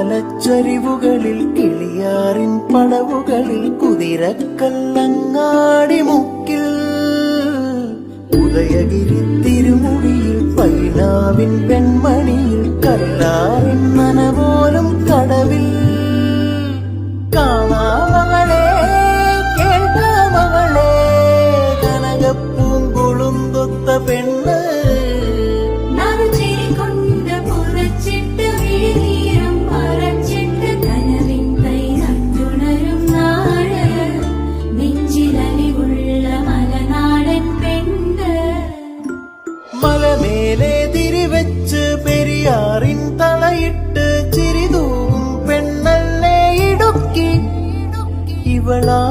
കുയിലുമലച്ചരിവുകളിൽ കിളിയാറിൻ പടവുകളിൽ കുതിരക്കല്ലങ്ങാടി മുക്കിൽ ഉദയഗിരി തിരുമുടിയിൽ പൈനാവിൻ പെൺമണിയിൽ കല്ലാറിൻ നനപോലും കടവിൽ കാണാമകളെ കേൾക്കാമകളെ കനകപ്പൂങ്കുളുന്തൊത്ത പെണ്ണ് മലമേലെ തിരിവെച്ച് പെരിയാറിൻ തളയിട്ട് ചിരിതൂവും പെണ്ണല്ലേ ഇടുക്കി ഇവളാ